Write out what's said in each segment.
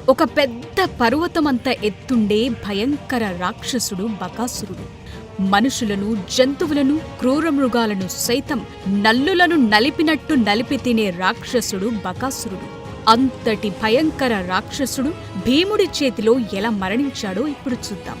ఒక పెద్ద పర్వతమంత ఎత్తుండే భయంకర రాక్షసుడు బకాసురుడు. మనుషులను, జంతువులను, క్రూరమృగాలను సైతం నల్లులను నలిపినట్టు నలిపి తినే రాక్షసుడు బకాసురుడు. అంతటి భయంకర రాక్షసుడు భీముడి చేతిలో ఎలా మరణించాడో ఇప్పుడు చూద్దాం.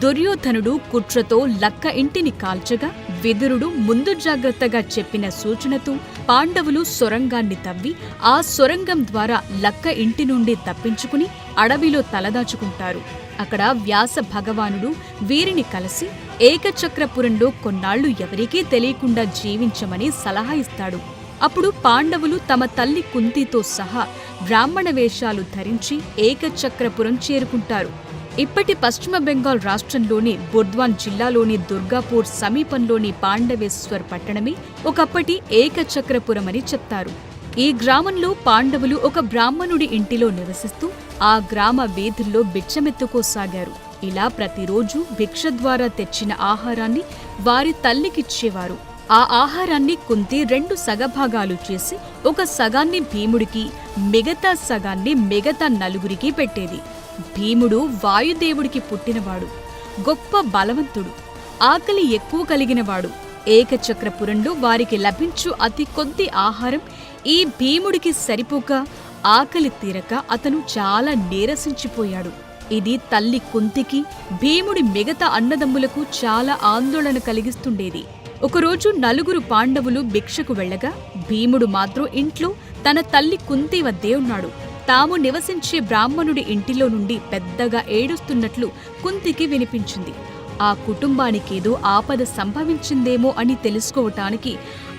దుర్యోధనుడు కుట్రతో లక్క ఇంటిని కాల్చగా విదురుడు ముందు జాగ్రత్తగా చెప్పిన సూచనతో పాండవులు సొరంగాన్ని తవ్వి ఆ సొరంగం ద్వారా లక్క ఇంటి నుండి తప్పించుకుని అడవిలో తలదాచుకుంటారు. అక్కడ వ్యాస భగవానుడు వీరిని కలిసి ఏకచక్రపురంలో కొన్నాళ్లు ఎవరికీ తెలియకుండా జీవించమని సలహా ఇస్తాడు. అప్పుడు పాండవులు తమ తల్లి కుంతితో సహా బ్రాహ్మణ వేషాలు ధరించి ఏకచక్రపురం చేరుకుంటారు. ఇప్పటి పశ్చిమ బెంగాల్ రాష్ట్రంలోని బుర్ద్వాన్ జిల్లాలోని దుర్గాపూర్ సమీపంలోని పాండవేశ్వర్ పట్టణమే ఒకప్పటి ఏకచక్రపురమని చెప్తారు. ఈ గ్రామంలో పాండవులు ఒక బ్రాహ్మణుడి ఇంటిలో నివసిస్తూ ఆ గ్రామ వీధుల్లో బిచ్చమెత్తుకోసాగారు. ఇలా ప్రతిరోజు భిక్ష ద్వారా తెచ్చిన ఆహారాన్ని వారి తల్లికిచ్చేవారు. ఆ ఆహారాన్ని కుంతి 2 సగభాగాలు చేసి ఒక సగాన్ని భీముడికి, మిగతా సగాన్ని మిగతా నలుగురికి పెట్టేది. భీముడు వాయుదేవుడికి పుట్టినవాడు, గొప్ప బలవంతుడు, ఆకలి ఎక్కువ కలిగినవాడు. ఏకచక్రపురంలో వారికి లభించు అతి కొద్ది ఆహారం ఈ భీముడికి సరిపోక ఆకలి తీరక అతను చాలా నీరసించిపోయాడు. ఇది తల్లి కుంతికి, భీముడి మిగతా అన్నదమ్ములకు చాలా ఆందోళన కలిగిస్తుండేది. ఒకరోజు నలుగురు పాండవులు భిక్షకు వెళ్లగా భీముడు మాత్రం ఇంట్లో తన తల్లి కుంతి వద్దే ఉన్నాడు. తాము నివసించే బ్రాహ్మణుడి ఇంటిలో నుండి పెద్దగా ఏడుస్తున్నట్లు కుంతికి వినిపించింది. ఆ కుటుంబానికేదో ఆపద సంభవించిందేమో అని తెలుసుకోవటానికి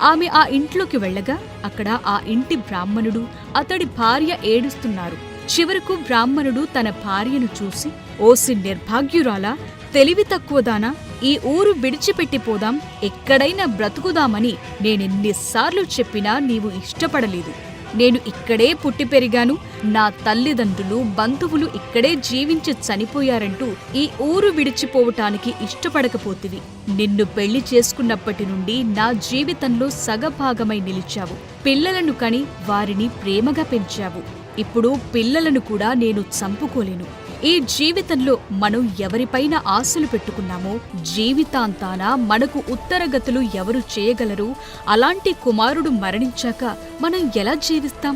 ఆమె ఆ ఇంట్లోకి వెళ్లగా అక్కడ ఆ ఇంటి బ్రాహ్మణుడు, అతడి భార్య ఏడుస్తున్నారు. చివరకు బ్రాహ్మణుడు తన భార్యను చూసి, ఓసి నిర్భాగ్యురాలా, తెలివి తక్కువదానా, ఈ ఊరు విడిచిపెట్టిపోదాం, ఎక్కడైనా బ్రతుకుదామని నేనెన్నిసార్లు చెప్పినా నీవు ఇష్టపడలేదు. నేను ఇక్కడే పుట్టి పెరిగాను, నా తల్లిదండ్రులు, బంధువులు ఇక్కడే జీవించి చనిపోయారంటూ ఈ ఊరు విడిచిపోవటానికి ఇష్టపడకపోతివి. నిన్ను పెళ్లి చేసుకున్నప్పటి నుండి నా జీవితంలో సగభాగమై నిలిచావు. పిల్లలను కని వారిని ప్రేమగా పెంచావు. ఇప్పుడు పిల్లలను కూడా నేను చంపుకోలేను. ఈ జీవితంలో మనం ఎవరిపైన ఆశలు పెట్టుకున్నామో జీవితాంతాన మనకు ఉత్తరగతులు ఎవరు చేయగలరు? అలాంటి కుమారుడు మరణించాక మనం ఎలా జీవిస్తాం?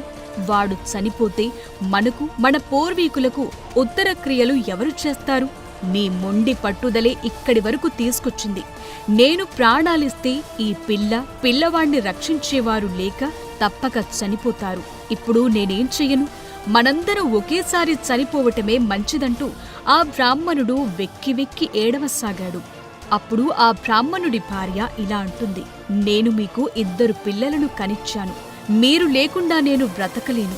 వాడు చనిపోతే మనకు, మన పూర్వీకులకు ఉత్తర క్రియలు ఎవరు చేస్తారు? నీ మొండి పట్టుదలే ఇక్కడి వరకు తీసుకొచ్చింది. నేను ప్రాణాలిస్తే ఈ పిల్లవాణ్ణి రక్షించేవారు లేక తప్పక చనిపోతారు. ఇప్పుడు నేనేం చెయ్యను? మనందరం ఒకేసారి చనిపోవటమే మంచిదంటూ ఆ బ్రాహ్మణుడు వెక్కి వెక్కి ఏడవసాగాడు. అప్పుడు ఆ బ్రాహ్మణుడి భార్య ఇలా అంటుంది, నేను మీకు 2 పిల్లలను కనిచ్చాను. మీరు లేకుండా నేను బ్రతకలేను.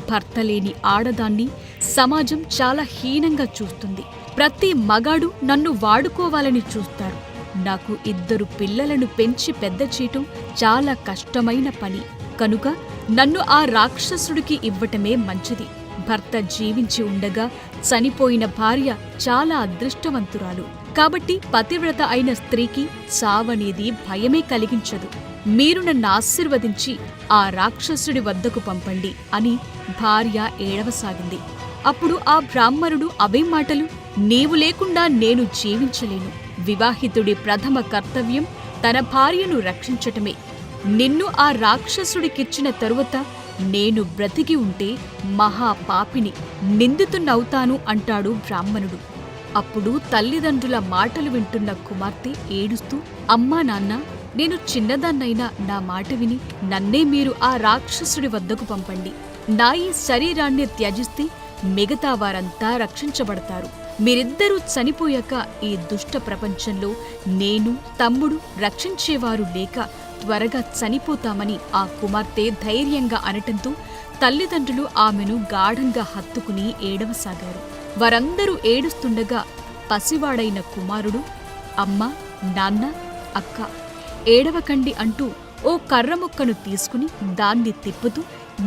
భర్త లేని ఆడదాన్ని సమాజం చాలా హీనంగా చూస్తుంది. ప్రతి మగాడు నన్ను వాడుకోవాలని చూస్తారు. నాకు 2 పిల్లలను పెంచి పెద్ద చేయటం చాలా కష్టమైన పని. కనుక నన్ను ఆ రాక్షసుడికి ఇవ్వటమే మంచిది. భర్త జీవించి ఉండగా చనిపోయిన భార్య చాలా అదృష్టవంతురాలు. కాబట్టి పతివ్రత అయిన స్త్రీకి చావనేది భయమే కలిగించదు. మీరు నన్ను ఆశీర్వదించి ఆ రాక్షసుడి వద్దకు పంపండి అని భార్య ఏడవసాగింది. అప్పుడు ఆ బ్రాహ్మణుడు, అవే మాటలు, నీవు లేకుండా నేను జీవించలేను. వివాహితుడి ప్రథమ కర్తవ్యం తన భార్యను రక్షించటమే. నిన్ను ఆ రాక్షసుడికిచ్చిన తరువాత నేను బ్రతికి ఉంటే మహాపాపిని, నిందితున్నవుతాను అంటాడు బ్రాహ్మణుడు. అప్పుడు తల్లిదండ్రుల మాటలు వింటున్న కుమార్తె ఏడుస్తూ, అమ్మా నాన్న, నేను చిన్నదాన్నైనా నా మాట విని నన్నే మీరు ఆ రాక్షసుడి వద్దకు పంపండి. నా ఈ శరీరాన్ని త్యజిస్తే మిగతా వారంతా రక్షించబడతారు. మీరిద్దరూ చనిపోయాక ఈ దుష్ట ప్రపంచంలో నేను, తమ్ముడు రక్షించేవారు లేక త్వరగా చనిపోతామని ఆ కుమార్తె ధైర్యంగా అనటంతో తల్లిదండ్రులు ఆమెను గాఢంగా హత్తుకుని ఏడవసాగారు. వారందరూ ఏడుస్తుండగా పసివాడైన కుమారుడు, అమ్మ, నాన్న, అక్క, ఏడవకండి అంటూ ఓ కర్ర ముక్కను తీసుకుని దాన్ని తిప్పుతూ,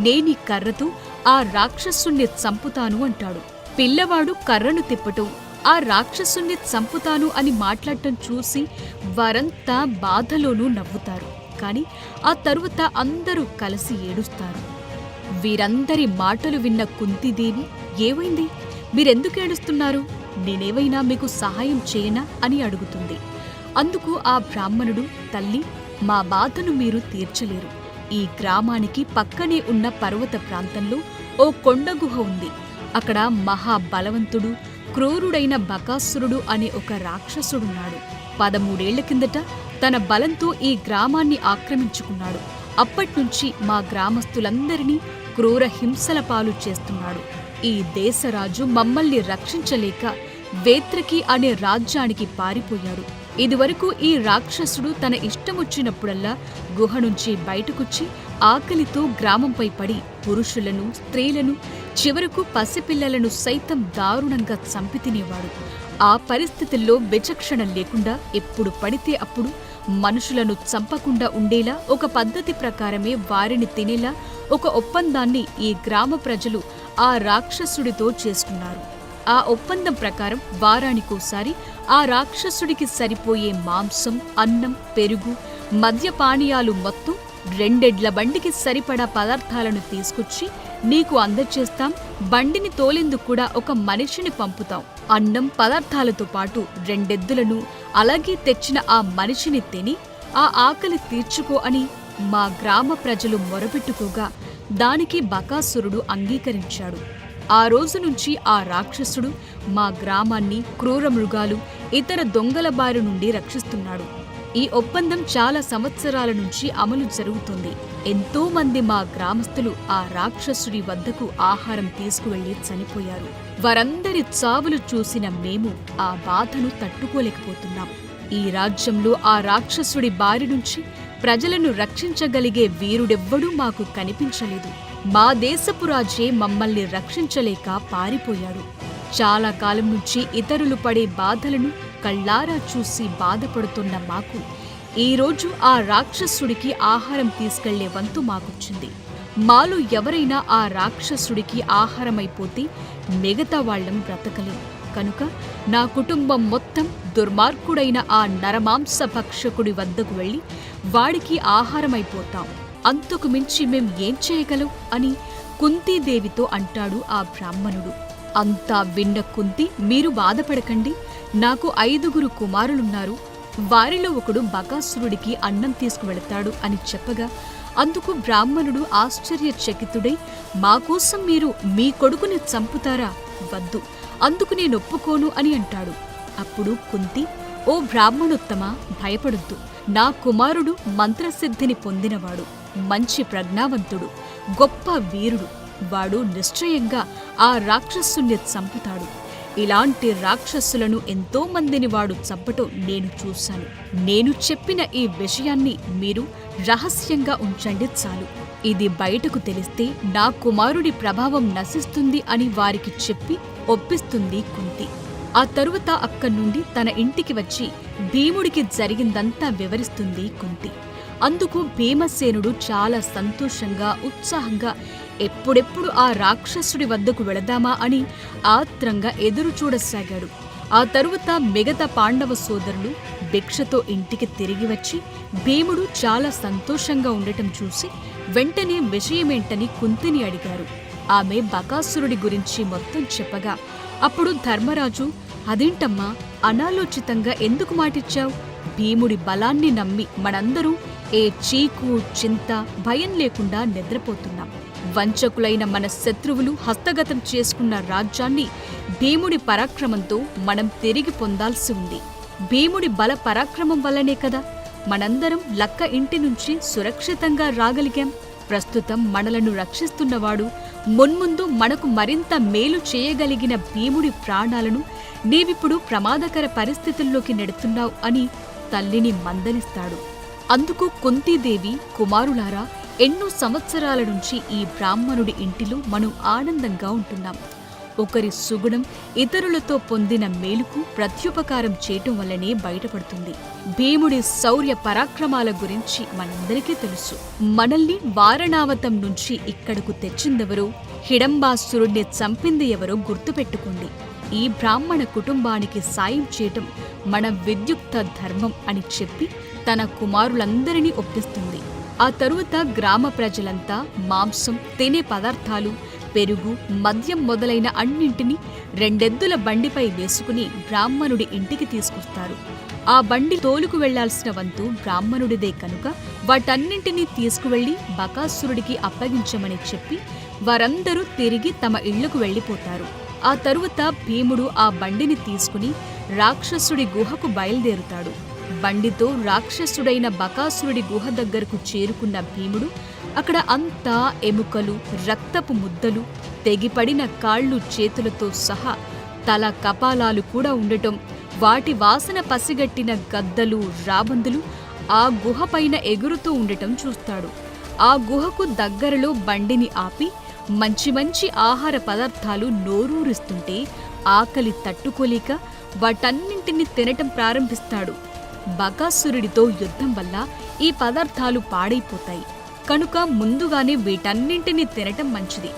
నేనీ కర్రతో ఆ రాక్షసుణ్ణి చంపుతాను అంటాడు. పిల్లవాడు కర్రను తిప్పటం, ఆ రాక్షసుణ్ణి చంపుతాను అని మాట్లాడటం చూసి వారంతా బాధలోనూ నవ్వుతారు. కాని ఆ తరువాత అందరూ కలిసి ఏడుస్తారు. వీరందరి మాటలు విన్న కుంతీదేవి ఏమైంది? మీరెందుకు ఏడుస్తున్నారు? నేనేవైనా మీకు సహాయం చేయనా అని అడుగుతుంది. అందుకు ఆ బ్రాహ్మణుడు, తల్లి, మా బాధను మీరు తీర్చలేరు. ఈ గ్రామానికి పక్కనే ఉన్న పర్వత ప్రాంతంలో ఓ కొండగుహ ఉంది. అక్కడ మహాబలవంతుడు, క్రూరుడైన బకాసురుడు అనే ఒక రాక్షసుడున్నాడు. 13 ఏళ్ల కిందట తన బలంతో ఈ గ్రామాన్ని ఆక్రమించుకున్నాడు. అప్పట్నుంచి మా గ్రామస్తులందరినీ క్రూర హింసల పాలు చేస్తున్నాడు. ఈ దేశరాజు మమ్మల్ని రక్షించలేక వేత్రకి అనే రాజ్యానికి పారిపోయాడు. ఇదివరకు ఈ రాక్షసుడు తన ఇష్టమొచ్చినప్పుడల్లా గుహ నుంచి బయటకొచ్చి ఆకలితో గ్రామంపై పడి పురుషులను, స్త్రీలను, చివరకు పసిపిల్లలను సైతం దారుణంగా చంపి తినేవాడు. ఆ పరిస్థితుల్లో విచక్షణ లేకుండా ఎప్పుడు పడితే అప్పుడు మనుషులను చంపకుండా ఉండేలా ఒక పద్ధతి ప్రకారమే వారిని తినేలా ఒక ఒప్పందాన్ని ఈ గ్రామ ప్రజలు ఆ రాక్షసుడితో చేసుకున్నారు. ఆ ఒప్పందం ప్రకారం వారానికోసారి ఆ రాక్షసుడికి సరిపోయే మాంసం, అన్నం, పెరుగు, మద్యపానీయాలు మొత్తం 2 ఎడ్ల బండికి సరిపడా పదార్థాలను తీసుకొచ్చి నీకు అందచేస్తాం. బండిని తోలేందుకు కూడా ఒక మనిషిని పంపుతాం. అన్నం, పదార్థాలతో పాటు 2 ఎద్దులను అలాగే తెచ్చిన ఆ మనిషిని తిని ఆ ఆకలి తీర్చుకో అని మా గ్రామ ప్రజలు మొరపెట్టుకోగా దానికి బకాసురుడు అంగీకరించాడు. ఆ రోజు నుంచి ఆ రాక్షసుడు మా గ్రామాన్ని క్రూర మృగాలు, ఇతర దొంగల బారి నుండి రక్షిస్తున్నాడు. ఈ ఒప్పందం చాలా సంవత్సరాల నుంచి అమలు జరుగుతుంది. ఎంతో మంది మా గ్రామస్తులు ఆ రాక్షసుడి వద్దకు ఆహారం తీసుకువెళ్లి చనిపోయారు. వారందరి చావులు చూసిన మేము ఆ బాధను తట్టుకోలేకపోతున్నాం. ఈ రాజ్యంలో ఆ రాక్షసుడి బారి నుంచి ప్రజలను రక్షించగలిగే వీరుడెవ్వడూ మాకు కనిపించలేదు. మా దేశపు రాజే మమ్మల్ని రక్షించలేక పారిపోయాడు. చాలా కాలం నుంచి ఇతరులు పడే బాధలను కళ్ళారా చూసి బాధపడుతున్న మాకు ఈరోజు ఆ రాక్షసుడికి ఆహారం తీసుకెళ్లే వంతు మాకొచ్చింది. మాలో ఎవరైనా ఆ రాక్షసుడికి ఆహారమైపోతే మిగతా వాళ్లం బ్రతకలేం. కనుక నా కుటుంబం మొత్తం దుర్మార్గుడైన ఆ నరమాంస భక్షకుడి వద్దకు వెళ్లి వాడికి ఆహారమైపోతాం. అంతకు మించి మేం ఏం చేయగలం అని కుంతీదేవితో అంటాడు ఆ బ్రాహ్మణుడు. అంతా విన్న కుంతి, మీరు బాధపడకండి, నాకు 5 కుమారులున్నారు. వారిలో ఒకడు బకాసురుడికి అన్నం తీసుకువెళతాడు అని చెప్పగా అందుకు బ్రాహ్మణుడు ఆశ్చర్యచకితుడై, మాకోసం మీరు మీ కొడుకుని చంపుతారా? వద్దు, అందుకు నేనొప్పుకోను అని అంటాడు. అప్పుడు కుంతి, ఓ బ్రాహ్మణోత్తమా, భయపడొద్దు. నా కుమారుడు మంత్రసిద్ధిని పొందినవాడు, మంచి ప్రజ్ఞావంతుడు, గొప్ప వీరుడు. వాడు నిశ్చయంగా ఆ రాక్షసుని చంపుతాడు. ఇలాంటి రాక్షసులను ఎంతో మందిని వాడు చంపటం నేను చూశాను. నేను చెప్పిన ఈ విషయాన్ని మీరు రహస్యంగా ఉంచండి చాలు. ఇది బయటకు తెలిస్తే నా కుమారుడి ప్రభావం నశిస్తుంది అని వారికి చెప్పి ఒప్పిస్తుంది కుంతి. ఆ తరువాత అక్కడి నుండి తన ఇంటికి వచ్చి భీముడికి జరిగిందంతా వివరిస్తుంది కుంతి. అందుకు భీమసేనుడు చాలా సంతోషంగా, ఉత్సాహంగా ఎప్పుడెప్పుడు ఆ రాక్షసుడి వద్దకు వెళదామా అని ఆత్రంగా ఎదురు చూడసాగాడు. ఆ తరువాత మిగతా పాండవ సోదరులు భిక్షతో ఇంటికి తిరిగి వచ్చి భీముడు చాలా సంతోషంగా ఉండటం చూసి వెంటనే విషయమేంటని కుంతిని అడిగారు. ఆమె బకాసురుడి గురించి మొత్తం చెప్పగా అప్పుడు ధర్మరాజు, అదేంటమ్మా, అనాలోచితంగా ఎందుకు మాటిచ్చావు? భీముడి బలాన్ని నమ్మి మనందరూ ఏ చీకు, చింత, భయం లేకుండా నిద్రపోతున్నాం. వంచకులైన మన శత్రువులు హస్తగతం చేసుకున్న రాజ్యాన్ని భీముడి పరాక్రమంతో మనం తిరిగి పొందాల్సి ఉంది. భీముడి బల పరాక్రమం వల్లనే కదా మనందరం లక్క ఇంటి నుంచి సురక్షితంగా రాగలిగాం. ప్రస్తుతం మనలను రక్షిస్తున్నవాడు, మున్ముందు మనకు మరింత మేలు చేయగలిగిన భీముడి ప్రాణాలను నీవిప్పుడు ప్రమాదకర పరిస్థితుల్లోకి నెడుతున్నావు అని తల్లిని మందలిస్తాడు. అందుకు కుంతీదేవి, కుమారులారా, ఎన్నో సంవత్సరాల నుంచి ఈ బ్రాహ్మణుడి ఇంటిలో మనం ఆనందంగా ఉంటున్నాం. ఒకరి సుగుణం ఇతరులతో పొందిన మేలుకు ప్రత్యుపకారం చేయటం వల్లనే బయటపడుతుంది. భీముడి శౌర్య పరాక్రమాల గురించి మనందరికీ తెలుసు. మనల్ని వారణావతం నుంచి ఇక్కడకు తెచ్చిందెవరో, హిడంబాసురుణ్ణి చంపింది ఎవరో గుర్తుపెట్టుకోండి. ఈ బ్రాహ్మణ కుటుంబానికి సాయం చేయటం మన విద్యుక్త ధర్మం అని చెప్పి తన కుమారులందరినీ ఒప్పిస్తుంది. ఆ తరువాత గ్రామ ప్రజలంతా మాంసం, తినే పదార్థాలు, పెరుగు, మద్యం మొదలైన అన్నింటినీ 2 ఎద్దుల బండిపై వేసుకుని బ్రాహ్మణుడి ఇంటికి తీసుకొస్తారు. ఆ బండి తోలుకు వెళ్లాల్సిన వంతు బ్రాహ్మణుడిదే కనుక వాటన్నింటినీ తీసుకువెళ్లి బకాసురుడికి అప్పగించమని చెప్పి వారందరూ తిరిగి తమ ఇళ్లకు వెళ్లిపోతారు. ఆ తరువాత భీముడు ఆ బండిని తీసుకుని రాక్షసుడి గుహకు బయలుదేరుతాడు. బండితో రాక్షసుడైన బకాసురుడి గుహ దగ్గరకు చేరుకున్న భీముడు అక్కడ అంతా ఎముకలు, రక్తపు ముద్దలు, తెగిపడిన కాళ్ళు చేతులతో సహా తల కపాలాలు కూడా ఉండటం, వాటి వాసన పసిగట్టిన గద్దలు, రాబందులు ఆ గుహ పైన ఎగురుతూ ఉండటం చూస్తాడు. ఆ గుహకు దగ్గరలో బండిని ఆపి మంచి మంచి ఆహార పదార్థాలు నోరూరిస్తుంటే ఆకలి తట్టుకోలేక వాటన్నింటినీ తినటం ప్రారంభిస్తాడు. బకాసురుడితో యుద్ధం వల్ల ఈ పదార్థాలు పాడైపోతాయి కనుక ముందుగానే వీటన్నింటినీ తినటం మంచిది.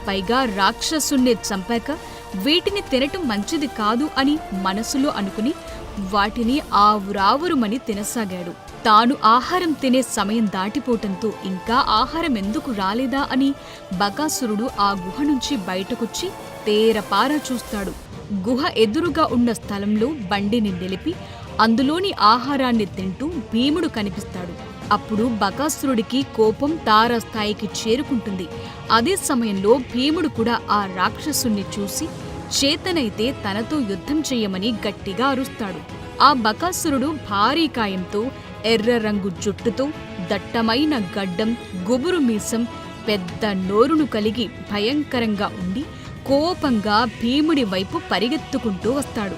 పైగా రాక్షసుణ్ణి చంపాక వీటిని తినటం మంచిది కాదు అని మనసులో అనుకుని వాటిని ఆవురావురుమని తినసాగాడు. తాను ఆహారం తినే సమయం దాటిపోవటంతో ఇంకా ఆహారం ఎందుకు రాలేదా అని బకాసురుడు ఆ గుహ నుంచి బయటకొచ్చి తేరపారా చూస్తాడు. గుహ ఎదురుగా ఉన్న స్థలంలో బండిని నిలిపి అందులోని ఆహారాన్ని తింటూ భీముడు కనిపిస్తాడు. అప్పుడు బకాసురుడికి కోపం తారస్థాయికి చేరుకుంటుంది. అదే సమయంలో భీముడు కూడా ఆ రాక్షసుణ్ణి చూసి చేతనైతే తనతో యుద్ధం చెయ్యమని గట్టిగా అరుస్తాడు. ఆ బకాసురుడు భారీ కాయంతో, ఎర్ర రంగు జుట్టుతో, దట్టమైన గడ్డం, గుబురు మీసం, పెద్ద నోరును కలిగి భయంకరంగా ఉండి కోపంగా భీముడి వైపు పరిగెత్తుకుంటూ వస్తాడు.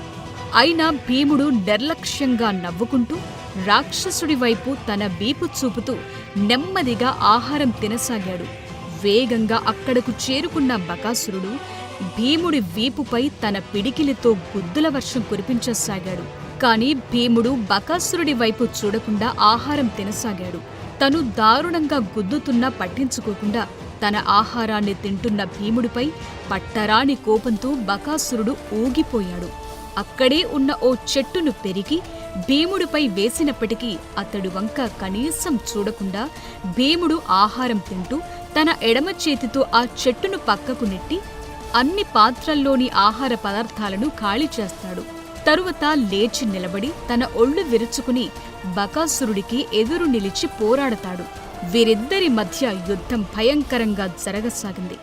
అయినా భీముడు నిర్లక్ష్యంగా నవ్వుకుంటూ రాక్షసుడి వైపు తన వీపు చూపుతూ నెమ్మదిగా ఆహారం తినసాగాడు. వేగంగా అక్కడకు చేరుకున్న బకాసురుడు భీముడి వీపుపై తన పిడికిలితో గుద్దుల వర్షం కురిపించసాగాడు. కాని భీముడు బకాసురుడి వైపు చూడకుండా ఆహారం తినసాగాడు. తను దారుణంగా గుద్దుతున్నా పట్టించుకోకుండా తన ఆహారాన్ని తింటున్న భీముడిపై పట్టరాని కోపంతో బకాసురుడు ఊగిపోయాడు. అక్కడే ఉన్న ఓ చెట్టును పెరికి భీముడిపై వేసినప్పటికీ అతడు వంక కనీసం చూడకుండా భీముడు ఆహారం తింటూ తన ఎడమ చేతితో ఆ చెట్టును పక్కకు నెట్టి అన్ని పాత్రల్లోని ఆహార పదార్థాలను ఖాళీ చేస్తాడు. తరువాత లేచి నిలబడి తన ఒళ్ళు విరుచుకుని బకాసురుడికి ఎదురు నిలిచి పోరాడతాడు. వీరిద్దరి మధ్య యుద్ధం భయంకరంగా జరగసాగింది.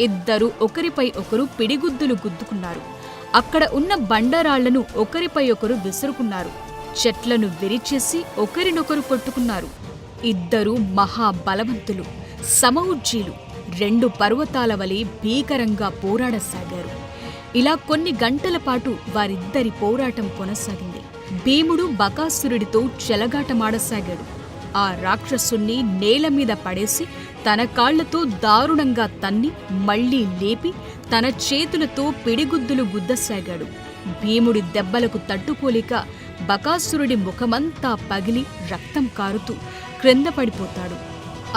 ఇద్దరూ ఒకరిపై ఒకరు పిడిగుద్దులు గుద్దుకున్నారు. అక్కడ ఉన్న బండరాళ్లను ఒకరిపై ఒకరు విసురుకున్నారు. చెట్లను విరిచేసి ఒకరినొకరు కొట్టుకున్నారు. ఇద్దరూ మహాబలవంతులు, సమఉజ్జీలు 2 పర్వతాల వలె భీకరంగా పోరాడసాగారు. ఇలా కొన్ని గంటల పాటు వారిద్దరి పోరాటం కొనసాగింది. భీముడు బకాసురుడితో చెలగాటమాడసాగాడు. ఆ రాక్షసుణ్ణి నేలమీద పడేసి తన కాళ్లతో దారుణంగా తన్ని మళ్లీ లేపి తన చేతులతో పిడిగుద్దులు గుద్దసాగాడు. భీముడి దెబ్బలకు తట్టుకోలేక బకాసురుడి ముఖమంతా పగిలి రక్తం కారుతూ క్రింద పడిపోతాడు.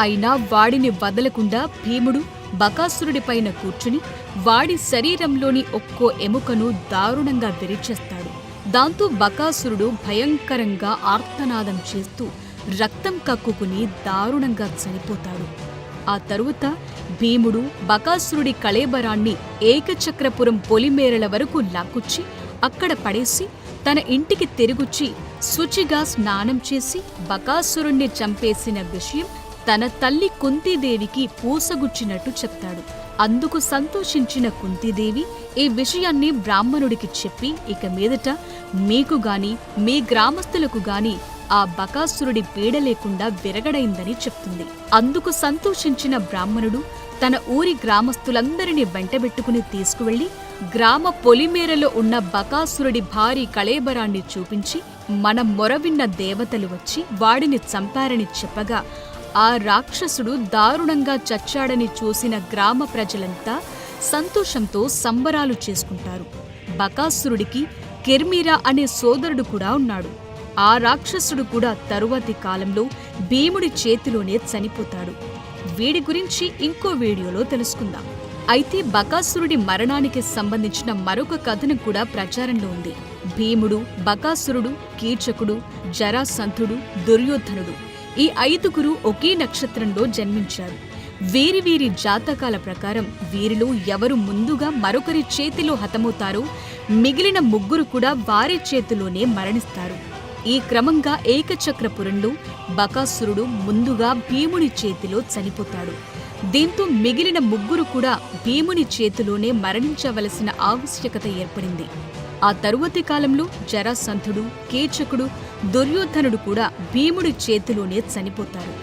అయినా వాడిని వదలకుండా భీముడు బకాసురుడిపైన కూర్చుని వాడి శరీరంలోని ఒక్కో ఎముకను దారుణంగా విరిచేస్తాడు. దాంతో బకాసురుడు భయంకరంగా ఆర్తనాదం చేస్తూ రక్తం కక్కుకుని దారుణంగా చనిపోతాడు. ఆ తరువాత భీముడు బకాసురుడి కళేబరాన్ని ఏకచక్రపురం పొలిమేరల వరకు లాక్కుచ్చి అక్కడ పడేసి తన ఇంటికి తిరిగొచ్చి శుచిగా స్నానం చేసి బకాసురుణ్ణి చంపేసిన విషయం తన తల్లి కుంతీదేవికి పూసగుచ్చినట్టు చెప్తాడు. అందుకు సంతోషించిన కుంతీదేవి ఈ విషయాన్ని బ్రాహ్మణుడికి చెప్పి ఇక మీదట మీకు గాని మీ గ్రామస్తులకు గాని ఆ బకాసురుడి పీడ లేకుండా విరగడైందని చెప్తుంది. అందుకు సంతోషించిన బ్రాహ్మణుడు తన ఊరి గ్రామస్తులందరినీ వెంటబెట్టుకుని తీసుకువెళ్లి గ్రామ పొలిమేరలో ఉన్న బకాసురుడి భారీ కళేబరాన్ని చూపించి మన మొరవిన్న దేవతలు వచ్చి వాడిని చంపారని చెప్పగా ఆ రాక్షసుడు దారుణంగా చచ్చాడని చూసిన గ్రామ ప్రజలంతా సంతోషంతో సంబరాలు చేసుకుంటారు. బకాసురుడికి కిర్మీరా అనే సోదరుడు కూడా ఉన్నాడు. ఆ రాక్షసుడు కూడా తరువాతి కాలంలో భీముడి చేతిలోనే చనిపోతాడు. వీడి గురించి ఇంకో వీడియోలో తెలుసుకుందాం. అయితే బకాసురుడి మరణానికి సంబంధించిన మరొక కథనం కూడా ప్రచారంలో ఉంది. భీముడు, బకాసురుడు, కీచకుడు, జరాసంధుడు, దుర్యోధనుడు ఈ 5గురు ఒకే నక్షత్రంలో జన్మించారు. వీరి వీరి జాతకాల ప్రకారం వీరిలో ఎవరు ముందుగా మరొకరి చేతిలో హతమవుతారో మిగిలిన ముగ్గురు కూడా వారి చేతిలోనే మరణిస్తారు. ఈ క్రమంగా ఏకచక్రపురంలో బకాసురుడు ముందుగా భీముని చేతిలో చనిపోతాడు. దీంతో మిగిలిన ముగ్గురు కూడా భీముని చేతిలోనే మరణించవలసిన ఆవశ్యకత ఏర్పడింది. ఆ తరువాతి కాలంలో జరాసంధుడు, కీచకుడు, దుర్యోధనుడు కూడా భీముడి చేతిలోనే చనిపోతారు.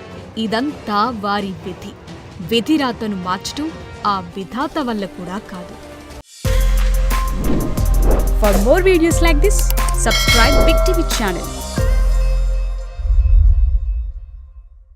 ఇదంతా వారి విధి. విధిరాతను మార్చటం ఆ విధాత వల్ల కూడా కాదు. For more videos like this, subscribe Big TV channel.